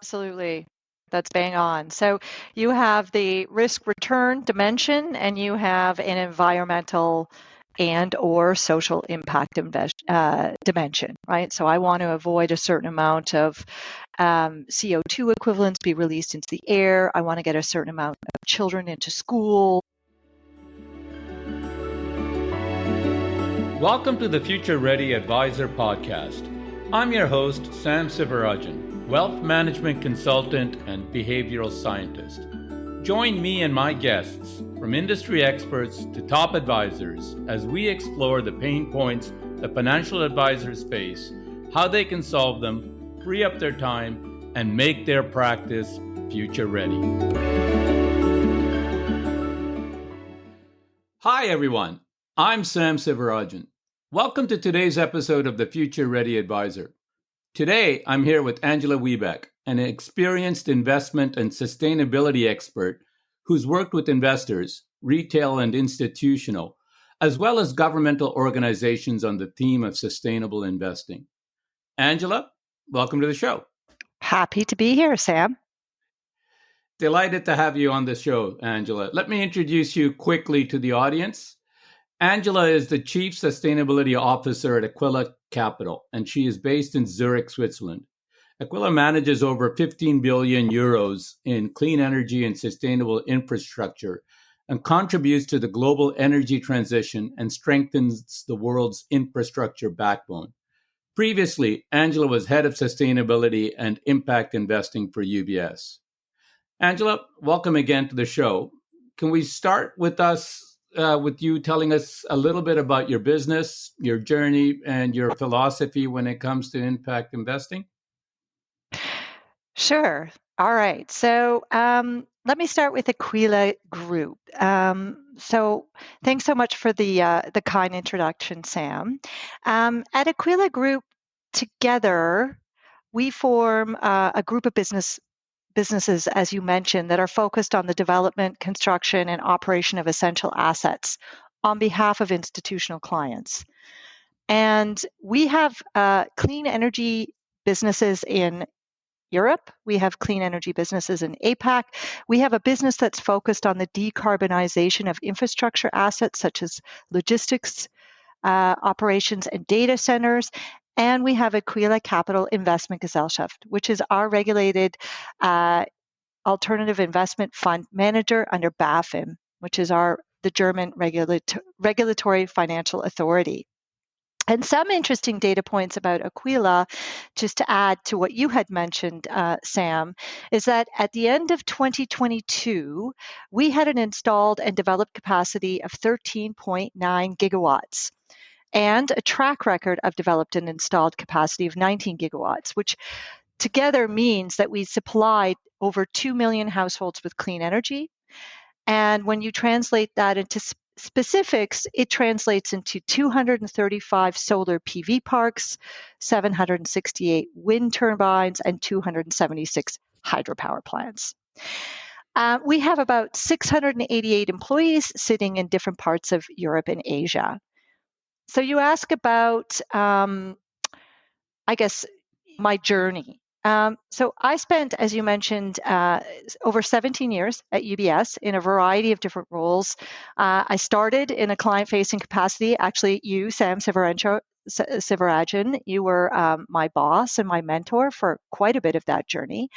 Absolutely. That's bang on. So you have the risk return dimension and you have an environmental and or social impact dimension, right? So I want to avoid a certain amount of CO2 equivalents be released into the air. I want to get a certain amount of children into school. Welcome to the Future Ready Advisor podcast. I'm your host, Sam Sivarajan, wealth management consultant and behavioral scientist. Join me and my guests, from industry experts to top advisors, as we explore the pain points that financial advisors face, how they can solve them, free up their time, and make their practice future ready. Hi, everyone. I'm Sam Sivarajan. Welcome to today's episode of the Future Ready Advisor. Today, I'm here with Angela Wiebeck, an experienced investment and sustainability expert who's worked with investors, retail and institutional, as well as governmental organizations on the theme of sustainable investing. Angela, welcome to the show. Happy to be here, Sam. Delighted to have you on the show, Angela. Let me introduce you quickly to the audience. Angela is the Chief Sustainability Officer at Aquila Capital, and she is based in Zurich, Switzerland. Aquila manages over 15 billion euros in clean energy and sustainable infrastructure and contributes to the global energy transition and strengthens the world's infrastructure backbone. Previously, Angela was head of sustainability and impact investing for UBS. Angela, welcome again to the show. Can we start with you telling us a little bit about your business, your journey, and your philosophy when it comes to impact investing? Sure. All right. So let me start with Aquila Group. So thanks so much for the kind introduction, Sam. At Aquila Group, together we form a group of businesses, as you mentioned, that are focused on the development, construction, and operation of essential assets on behalf of institutional clients. And we have clean energy businesses in Europe. We have clean energy businesses in APAC. We have a business that's focused on the decarbonization of infrastructure assets such as logistics, operations, and data centers. And we have Aquila Capital Investment Gesellschaft, which is our regulated alternative investment fund manager under BaFin, which is the German regulatory financial authority. And some interesting data points about Aquila, just to add to what you had mentioned, Sam, is that at the end of 2022, we had an installed and developed capacity of 13.9 gigawatts and a track record of developed and installed capacity of 19 gigawatts, which together means that we supplied over 2 million households with clean energy. And when you translate that into specifics, it translates into 235 solar PV parks, 768 wind turbines, and 276 hydropower plants. We have about 688 employees sitting in different parts of Europe and Asia. So you ask about, I guess, my journey. So I spent, as you mentioned, over 17 years at UBS in a variety of different roles. I started in a client-facing capacity. Actually, you, Sam Sivarajan, you were my boss and my mentor for quite a bit of that journey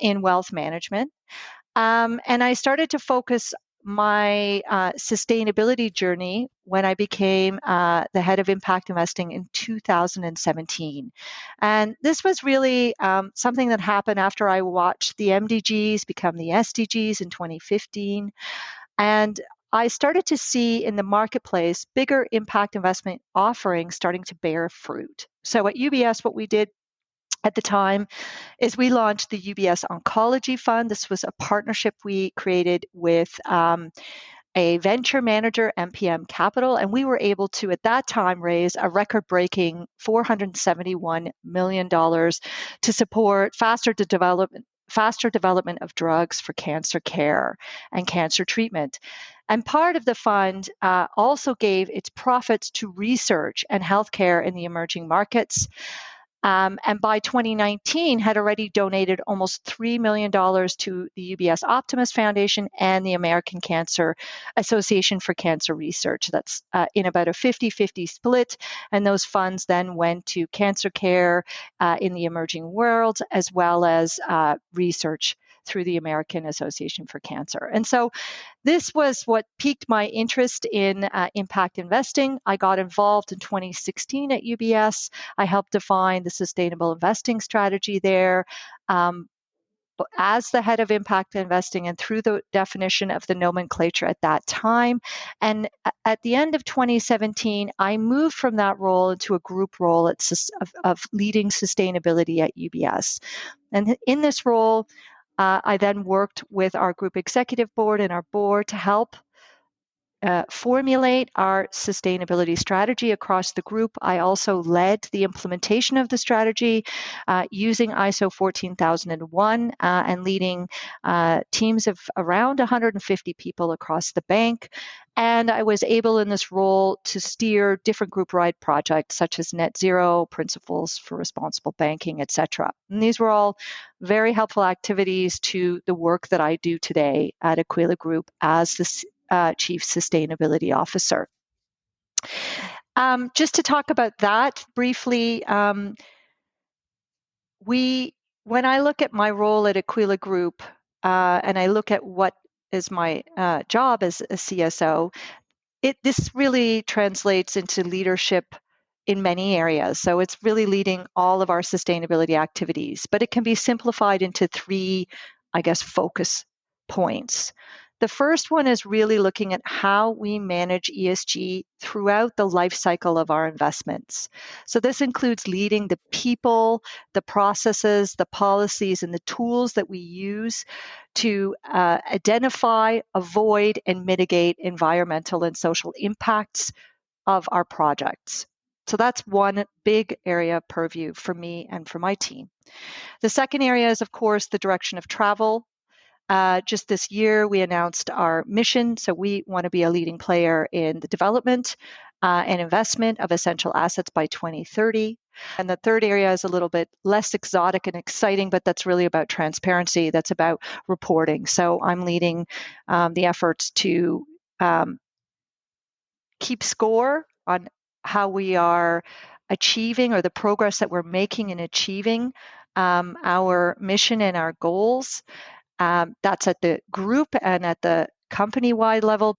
in wealth management. And I started to focus my sustainability journey when I became the head of impact investing in 2017. And this was really something that happened after I watched the MDGs become the SDGs in 2015. And I started to see in the marketplace bigger impact investment offerings starting to bear fruit. So at UBS, what we did at the time is we launched the UBS Oncology Fund. This was a partnership we created with a venture manager, MPM Capital, and we were able to, at that time, raise a record-breaking $471 million to support faster development of drugs for cancer care and cancer treatment. And part of the fund also gave its profits to research and healthcare in the emerging markets. And by 2019 had already donated almost $3 million to the UBS Optimus Foundation and the American Cancer Association for Cancer Research. That's in about a 50-50 split. And those funds then went to cancer care in the emerging world, as well as research through the American Association for Cancer. And so this was what piqued my interest in impact investing. I got involved in 2016 at UBS. I helped define the sustainable investing strategy there. As the head of impact investing and through the definition of the nomenclature at that time. And at the end of 2017, I moved from that role into a group role of leading sustainability at UBS. And in this role, I then worked with our group executive board and our board to help formulate our sustainability strategy across the group. I also led the implementation of the strategy using ISO 14001 and leading teams of around 150 people across the bank. And I was able in this role to steer different group-wide projects such as NetZero, Principles for Responsible Banking, etc. And these were all very helpful activities to the work that I do today at Aquila Group as the Chief Sustainability Officer. Just to talk about that briefly, when I look at my role at Aquila Group and I look at what is my job as a CSO, this really translates into leadership in many areas. So it's really leading all of our sustainability activities, but it can be simplified into three, focus points. The first one is really looking at how we manage ESG throughout the life cycle of our investments. So this includes leading the people, the processes, the policies, and the tools that we use to identify, avoid, and mitigate environmental and social impacts of our projects. So that's one big area of purview for me and for my team. The second area is, of course, the direction of travel. Just this year, we announced our mission. So we want to be a leading player in the development and investment of essential assets by 2030. And the third area is a little bit less exotic and exciting, but that's really about transparency. That's about reporting. So I'm leading the efforts to keep score on how we are achieving or the progress that we're making in achieving our mission and our goals. That's at the group and at the company-wide level.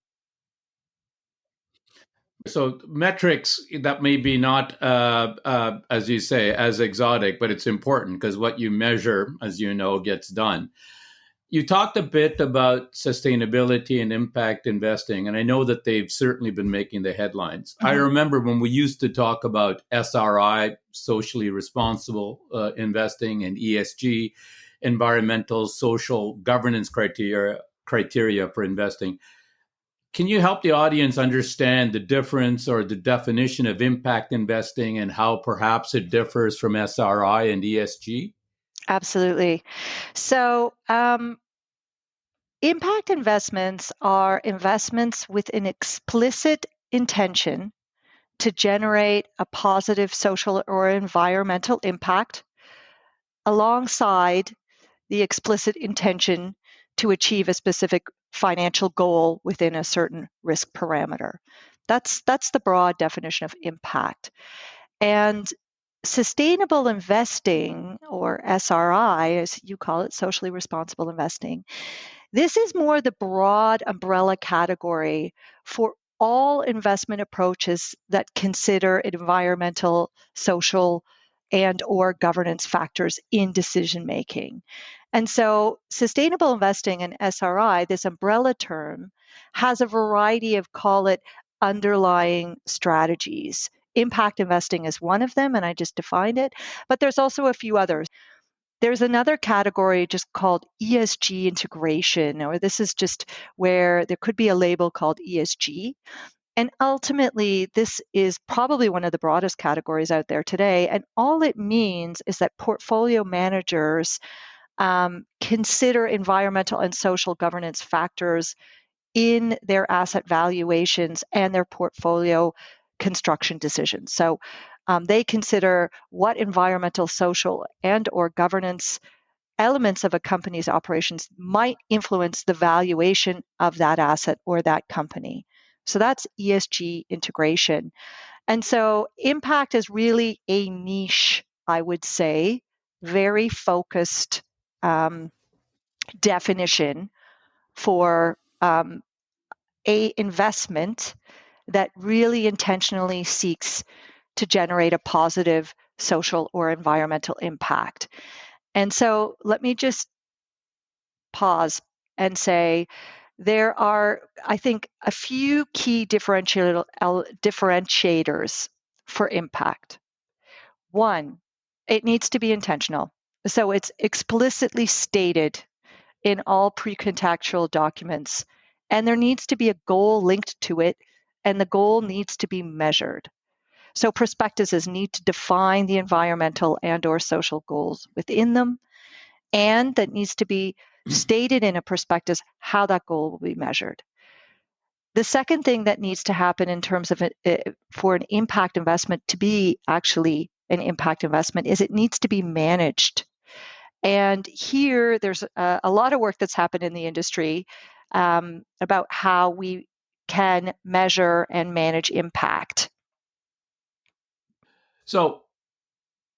So metrics that may be not, as you say, as exotic, but it's important because what you measure, as you know, gets done. You talked a bit about sustainability and impact investing, and I know that they've certainly been making the headlines. Mm-hmm. I remember when we used to talk about SRI, socially responsible investing, and ESG, environmental, social governance criteria for investing. Can you help the audience understand the difference or the definition of impact investing and how perhaps it differs from SRI and ESG? Absolutely. So, impact investments are investments with an explicit intention to generate a positive social or environmental impact alongside the explicit intention to achieve a specific financial goal within a certain risk parameter. That's the broad definition of impact. And sustainable investing, or SRI, as you call it, socially responsible investing, this is more the broad umbrella category for all investment approaches that consider environmental, social, and or governance factors in decision making. And so sustainable investing and SRI, this umbrella term, has a variety of, call it, underlying strategies. Impact investing is one of them, and I just defined it, but there's also a few others. There's another category just called ESG integration, or this is just where there could be a label called ESG. And ultimately, this is probably one of the broadest categories out there today. And all it means is that portfolio managers consider environmental and social governance factors in their asset valuations and their portfolio construction decisions. So They consider what environmental, social, and or governance elements of a company's operations might influence the valuation of that asset or that company. So that's ESG integration. And so impact is really a niche, I would say, very focused definition for a investment that really intentionally seeks to generate a positive social or environmental impact. And so let me just pause and say there are, I think, a few key differentiators for impact. One, it needs to be intentional. So it's explicitly stated in all pre-contractual documents, and there needs to be a goal linked to it, and the goal needs to be measured. So prospectuses need to define the environmental and or social goals within them, and that needs to be stated in a prospectus how that goal will be measured. The second thing that needs to happen in terms of for an impact investment to be actually an impact investment is it needs to be managed. And here there's a lot of work that's happened in the industry about how we can measure and manage impact. So,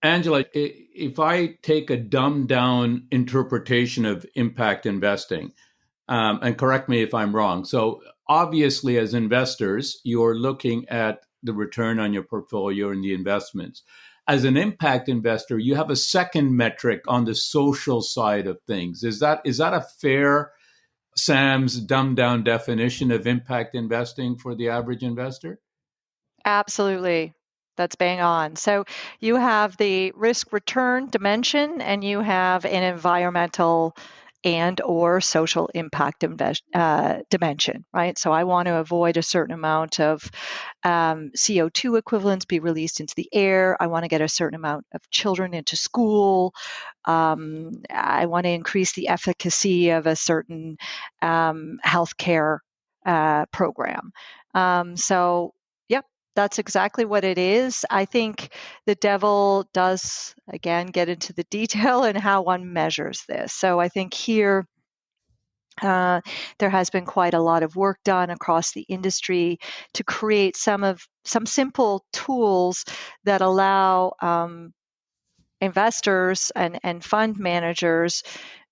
Angela, if I take a dumbed down interpretation of impact investing, and correct me if I'm wrong. So, obviously, as investors, you're looking at the return on your portfolio and the investments. As an impact investor, you have a second metric on the social side of things. Is that a fair, Sam's dumbed down definition of impact investing for the average investor? Absolutely. That's bang on. So you have the risk return dimension and you have an environmental and or social impact dimension, right? So I want to avoid a certain amount of CO2 equivalents be released into the air. I want to get a certain amount of children into school. I want to increase the efficacy of a certain healthcare program. So, yep, that's exactly what it is. I think the devil does, again, get into the detail and how one measures this. So I think here there has been quite a lot of work done across the industry to create some simple tools that allow investors and fund managers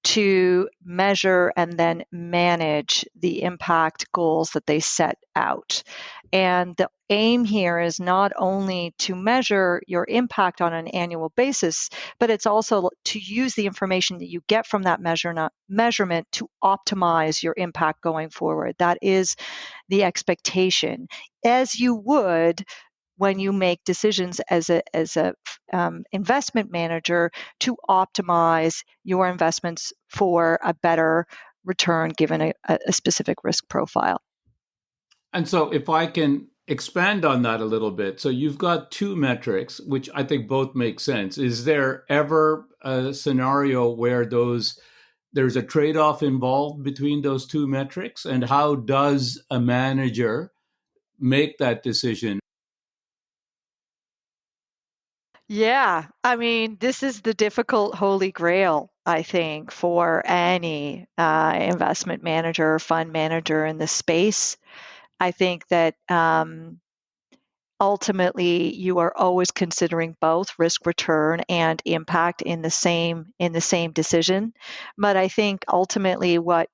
to measure and then manage the impact goals that they set out. And the aim here is not only to measure your impact on an annual basis, but it's also to use the information that you get from that measurement to optimize your impact going forward. That is the expectation, as you would when you make decisions as a investment manager to optimize your investments for a better return given a specific risk profile. And so, if I can expand on that a little bit, so you've got two metrics, which I think both make sense. Is there ever a scenario where there's a trade-off involved between those two metrics? And how does a manager make that decision? Yeah, I mean, this is the difficult holy grail, I think, for any investment manager or fund manager in this space. I think that ultimately you are always considering both risk return and impact in the same decision. But I think ultimately what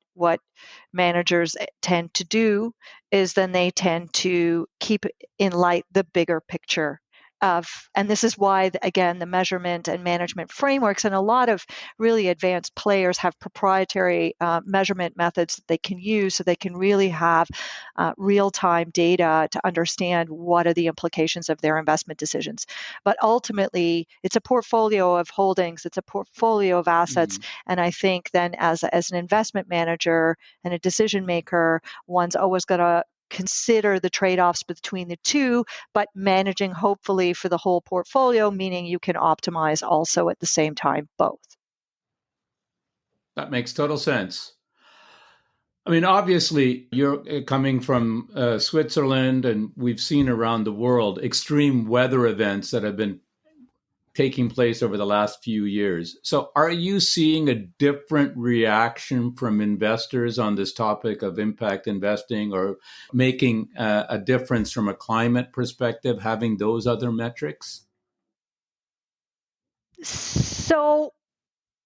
managers tend to do is then they tend to keep in light the bigger picture of, and this is why again the measurement and management frameworks and a lot of really advanced players have proprietary measurement methods that they can use so they can really have real-time data to understand what are the implications of their investment decisions. But ultimately, it's a portfolio of holdings, it's a portfolio of assets, and I think then as an investment manager and a decision maker, one's always going to consider the trade-offs between the two, but managing hopefully for the whole portfolio, meaning you can optimize also at the same time both. That makes total sense. I mean, obviously, you're coming from Switzerland, and we've seen around the world extreme weather events that have been taking place over the last few years. So, are you seeing a different reaction from investors on this topic of impact investing, or making a difference from a climate perspective, having those other metrics? So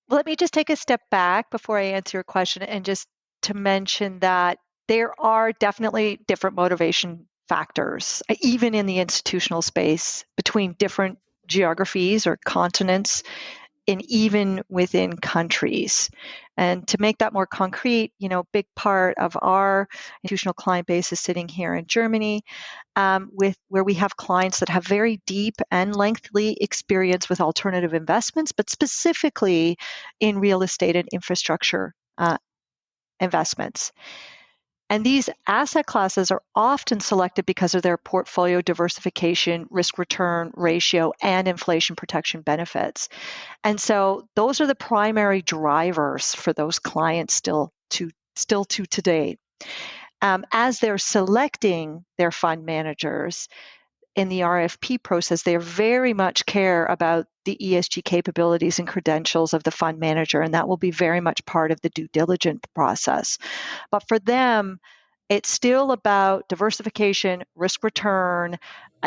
let me just take a step back before I answer your question and just to mention that there are definitely different motivation factors, even in the institutional space, between different geographies or continents and even within countries. And to make that more concrete, big part of our institutional client base is sitting here in Germany, with where we have clients that have very deep and lengthy experience with alternative investments, but specifically in real estate and infrastructure investments. And these asset classes are often selected because of their portfolio diversification, risk return ratio, and inflation protection benefits. And so those are the primary drivers for those clients still to today. As they're selecting their fund managers in the RFP process, they very much care about the ESG capabilities and credentials of the fund manager, and that will be very much part of the due diligence process. But for them, it's still about diversification, risk return,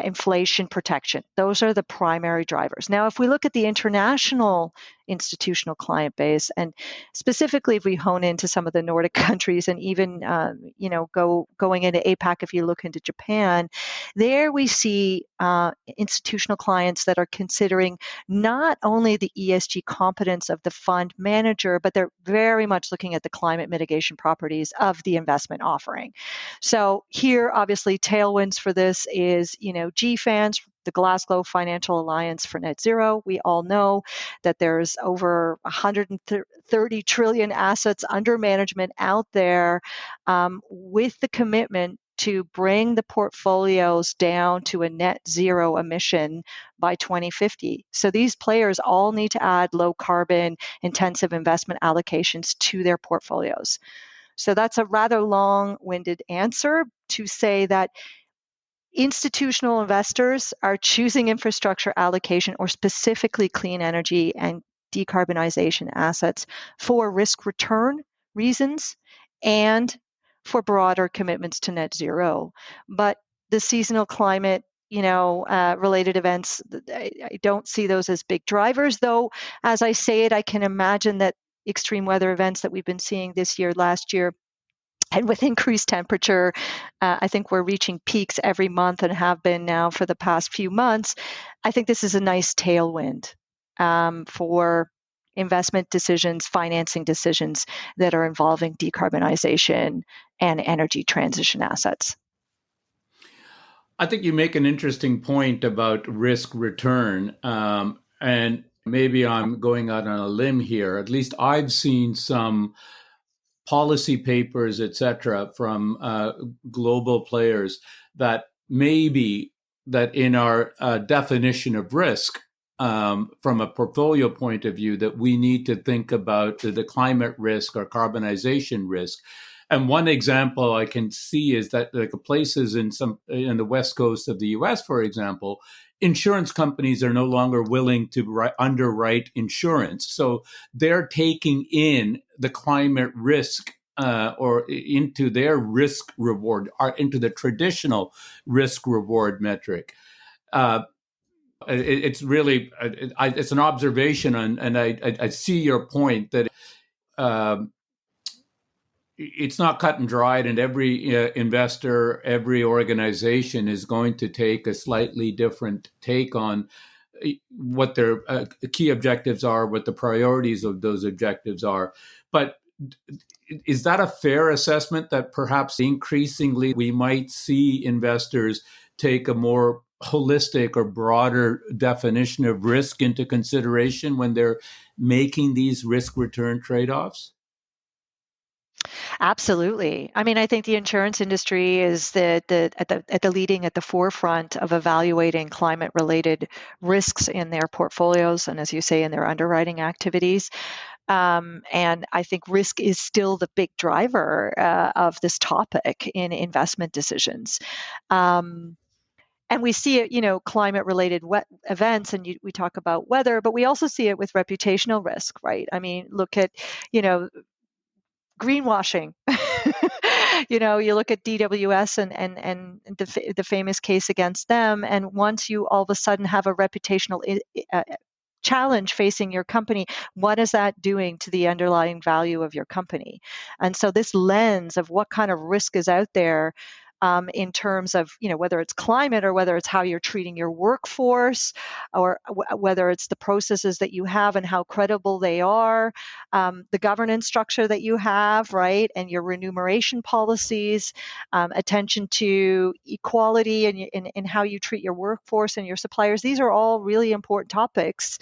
inflation protection. Those are the primary drivers. Now, if we look at the international institutional client base, and specifically if we hone into some of the Nordic countries, and even going into APAC, if you look into Japan, there we see institutional clients that are considering not only the ESG competence of the fund manager, but they're very much looking at the climate mitigation properties of the investment offering. So here, obviously, tailwinds for this is, GFANZ, the Glasgow Financial Alliance for NetZero. We all know that there's over 130 trillion assets under management out there, with the commitment to bring the portfolios down to a net zero emission by 2050. So these players all need to add low carbon intensive investment allocations to their portfolios. So that's a rather long-winded answer to say that institutional investors are choosing infrastructure allocation, or specifically clean energy and decarbonization assets, for risk return reasons and for broader commitments to net zero. But the seasonal climate related events, I don't see those as big drivers, though as I say it, I can imagine that extreme weather events that we've been seeing this year, last year, and with increased temperature, I think we're reaching peaks every month and have been now for the past few months. I think this is a nice tailwind for investment decisions, financing decisions that are involving decarbonization and energy transition assets. I think you make an interesting point about risk return. And maybe I'm going out on a limb here. At least I've seen some policy papers, et cetera, from global players that maybe that in our definition of risk, from a portfolio point of view, that we need to think about the climate risk or carbonization risk. And one example I can see is that like places in the west coast of the U.S., for example, insurance companies are no longer willing to underwrite insurance. So they're taking in the climate risk or into their risk reward, or into the traditional risk reward metric. It's really, it's an observation, and I see your point that it's not cut and dried, and every investor, every organization is going to take a slightly different take on what their key objectives are, what the priorities of those objectives are. But is that a fair assessment, that perhaps increasingly we might see investors take a more holistic or broader definition of risk into consideration when they're making these risk return trade-offs? Absolutely. I mean, I think the insurance industry is at the forefront of evaluating climate related risks in their portfolios, and as you say, in their underwriting activities. And I think risk is still the big driver of this topic in investment decisions. And we see it, climate-related events, and we talk about weather, but we also see it with reputational risk, right? I mean, look at, greenwashing. You look at DWS and the famous case against them, and once you all of a sudden have a reputational challenge facing your company, what is that doing to the underlying value of your company? And so this lens of what kind of risk is out there in terms of, whether it's climate or whether it's how you're treating your workforce or whether it's the processes that you have and how credible they are, the governance structure that you have, right, and your remuneration policies, attention to equality and how you treat your workforce and your suppliers. These are all really important topics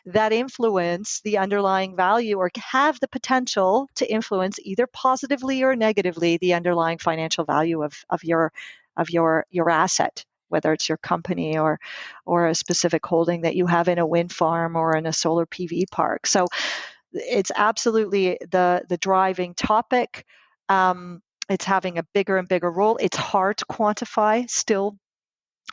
that influence the underlying value or have the potential to influence either positively or negatively the underlying financial value of your asset, whether it's your company or a specific holding that you have in a wind farm or in a solar PV park. So it's absolutely the driving topic. It's having a bigger and bigger role. It's hard to quantify still.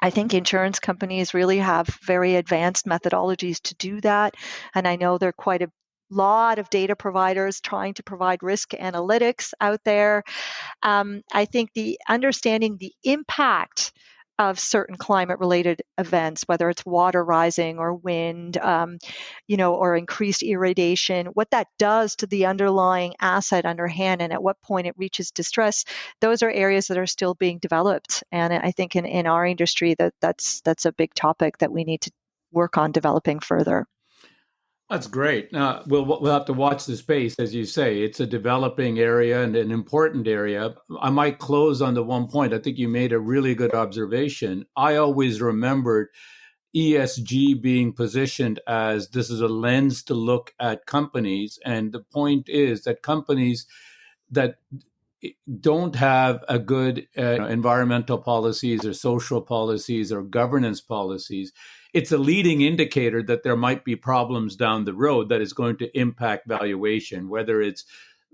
I think insurance companies really have very advanced methodologies to do that. And I know there are quite a lot of data providers trying to provide risk analytics out there. I think the understanding the impact of certain climate-related events, whether it's water rising or wind, or increased irradiation, what that does to the underlying asset underhand and at what point it reaches distress, those are areas that are still being developed. And I think in our industry that's a big topic that we need to work on developing further. That's great. We'll have to watch the space, as you say. It's a developing area and an important area. I might close on the one point. I think you made a really good observation. I always remembered ESG being positioned as this is a lens to look at companies, and the point is that companies that don't have a good environmental policies or social policies or governance policies, it's a leading indicator that there might be problems down the road that is going to impact valuation, whether it's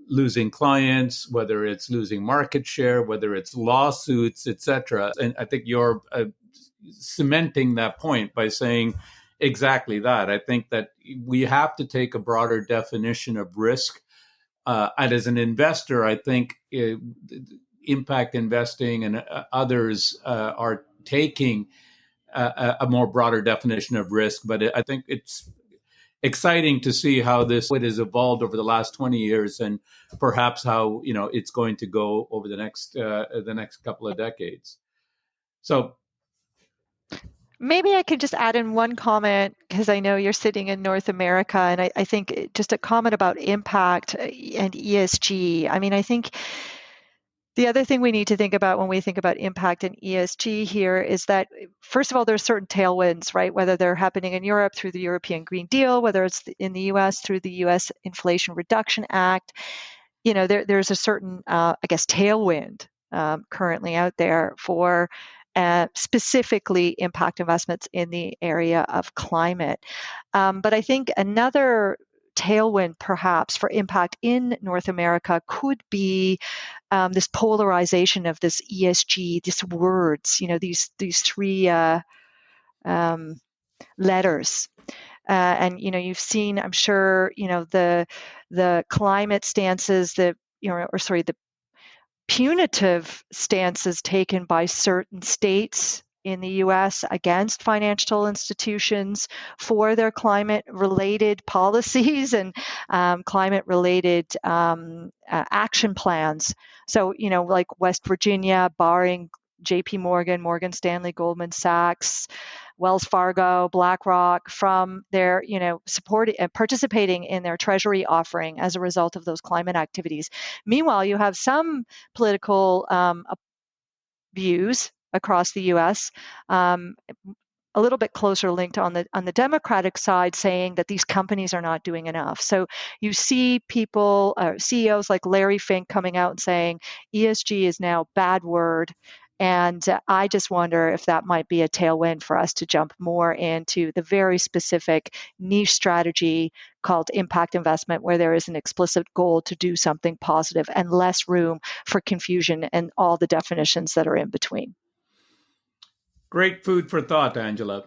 losing clients, whether it's losing market share, whether it's lawsuits, etc. And I think you're cementing that point by saying exactly that. I think that we have to take a broader definition of risk. And as an investor, I think impact investing and others are taking a more broader definition of risk. But I think it's exciting to see how this has evolved over the last 20 years and perhaps how it's going to go over the next couple of decades. So maybe I could just add in one comment because I know you're sitting in North America, and I think just a comment about impact and ESG. I mean, I think the other thing we need to think about when we think about impact and ESG here is that, first of all, there's certain tailwinds, right? Whether they're happening in Europe through the European Green Deal, whether it's in the US through the US Inflation Reduction Act, there's a certain, tailwind currently out there for specifically impact investments in the area of climate. But I think another tailwind perhaps for impact in North America could be this polarization of this ESG, these words, these three letters. And you've seen, I'm sure, the climate stances, the punitive stances taken by certain states in the US against financial institutions for their climate-related policies and climate-related action plans. So, like West Virginia barring JP Morgan, Morgan Stanley, Goldman Sachs, Wells Fargo, BlackRock from their, supporting and participating in their treasury offering as a result of those climate activities. Meanwhile, you have some political views across the U.S. A little bit closer linked on the Democratic side, saying that these companies are not doing enough. So you see people, CEOs like Larry Fink, coming out and saying ESG is now a bad word, And I just wonder if that might be a tailwind for us to jump more into the very specific niche strategy called impact investment, where there is an explicit goal to do something positive and less room for confusion and all the definitions that are in between. Great food for thought, Angela.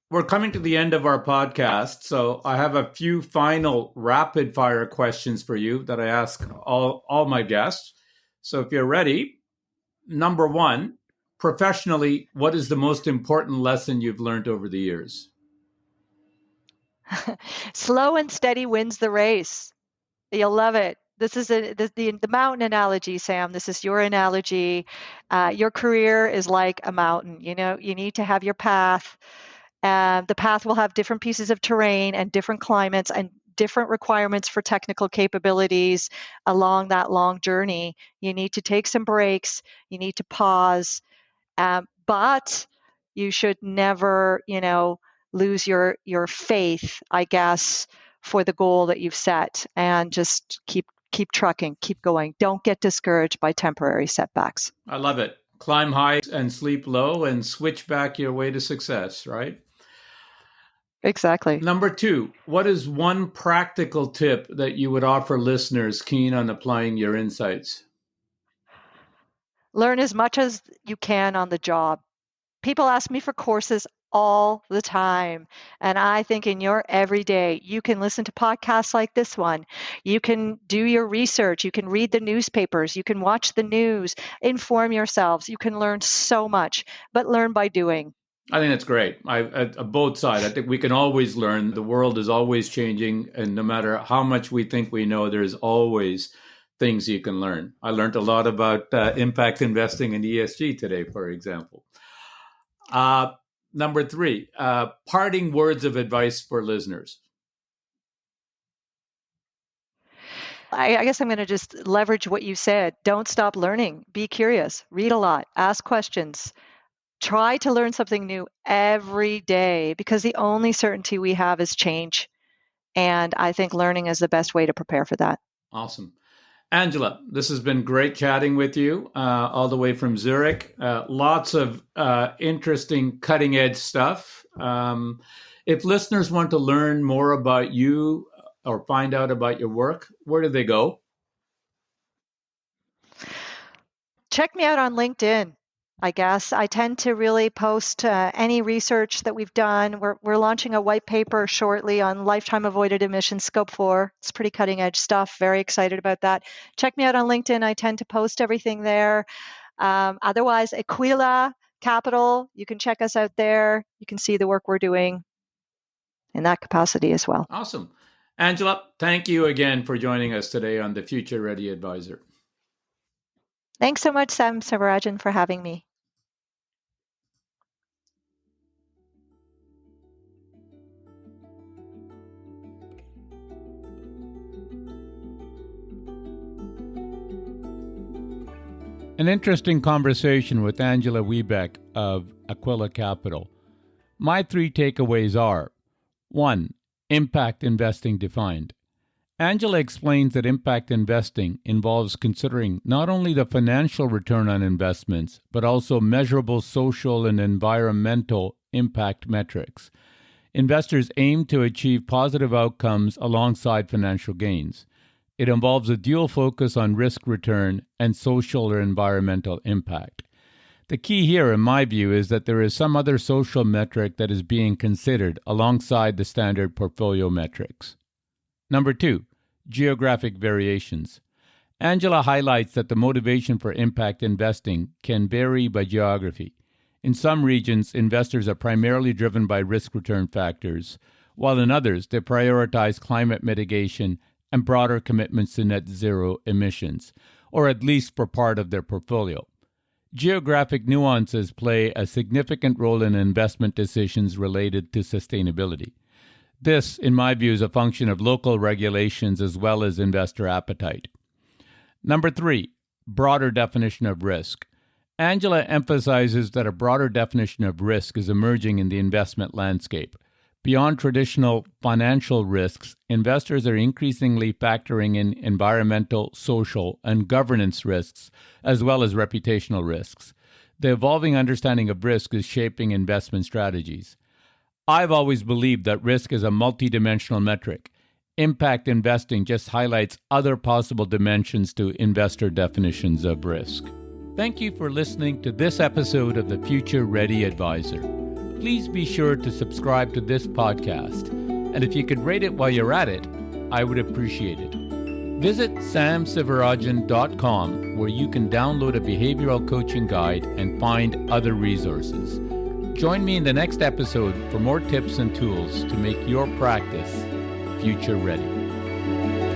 We're coming to the end of our podcast, so I have a few final rapid fire questions for you that I ask all my guests. So if you're ready, number one, professionally, what is the most important lesson you've learned over the years? Slow and steady wins the race. You'll love it. This is the mountain analogy, Sam. This is your analogy. Your career is like a mountain. You know, you need to have your path. The path will have different pieces of terrain and different climates and different requirements for technical capabilities along that long journey. You need to take some breaks. You need to pause. But you should never, lose your faith, I guess, for the goal that you've set, and just keep trucking, keep going. Don't get discouraged by temporary setbacks. I love it. Climb high and sleep low and switch back your way to success, right? Exactly. Number two, what is one practical tip that you would offer listeners keen on applying your insights? Learn as much as you can on the job. People ask me for courses all the time. And I think in your everyday, you can listen to podcasts like this one. You can do your research. You can read the newspapers. You can watch the news, inform yourselves. You can learn so much, but learn by doing. I think that's great. Both sides. I think we can always learn. The world is always changing. And no matter how much we think we know, there's always things you can learn. I learned a lot about impact investing and ESG today, for example. Number three, parting words of advice for listeners. I guess I'm going to just leverage what you said. Don't stop learning. Be curious. Read a lot. Ask questions. Try to learn something new every day, because the only certainty we have is change. And I think learning is the best way to prepare for that. Awesome. Angela, this has been great chatting with you all the way from Zurich. Lots of interesting cutting edge stuff. If listeners want to learn more about you or find out about your work, where do they go? Check me out on LinkedIn. I guess I tend to really post any research that we've done. We're launching a white paper shortly on lifetime avoided emissions scope 4. It's pretty cutting edge stuff. Very excited about that. Check me out on LinkedIn. I tend to post everything there. Otherwise, Aquila Capital, you can check us out there. You can see the work we're doing in that capacity as well. Awesome. Angela, thank you again for joining us today on the Future Ready Advisor. Thanks so much, Sam Savarajan, for having me. An interesting conversation with Angela Wiebeck of Aquila Capital. My three takeaways are: 1. Impact investing defined. Angela explains that impact investing involves considering not only the financial return on investments, but also measurable social and environmental impact metrics. Investors aim to achieve positive outcomes alongside financial gains. It involves a dual focus on risk return and social or environmental impact. The key here, in my view, is that there is some other social metric that is being considered alongside the standard portfolio metrics. Number 2, geographic variations. Angela highlights that the motivation for impact investing can vary by geography. In some regions, investors are primarily driven by risk-return factors, while in others, they prioritize climate mitigation and broader commitments to net zero emissions, or at least for part of their portfolio. Geographic nuances play a significant role in investment decisions related to sustainability. This, in my view, is a function of local regulations as well as investor appetite. Number 3, broader definition of risk. Angela emphasizes that a broader definition of risk is emerging in the investment landscape. Beyond traditional financial risks, investors are increasingly factoring in environmental, social, and governance risks, as well as reputational risks. the evolving understanding of risk is shaping investment strategies. I've always believed that risk is a multidimensional metric. Impact investing just highlights other possible dimensions to investor definitions of risk. Thank you for listening to this episode of the Future Ready Advisor. Please be sure to subscribe to this podcast, and if you could rate it while you're at it, I would appreciate it. Visit samsivarajan.com, where you can download a behavioral coaching guide and find other resources. Join me in the next episode for more tips and tools to make your practice future ready.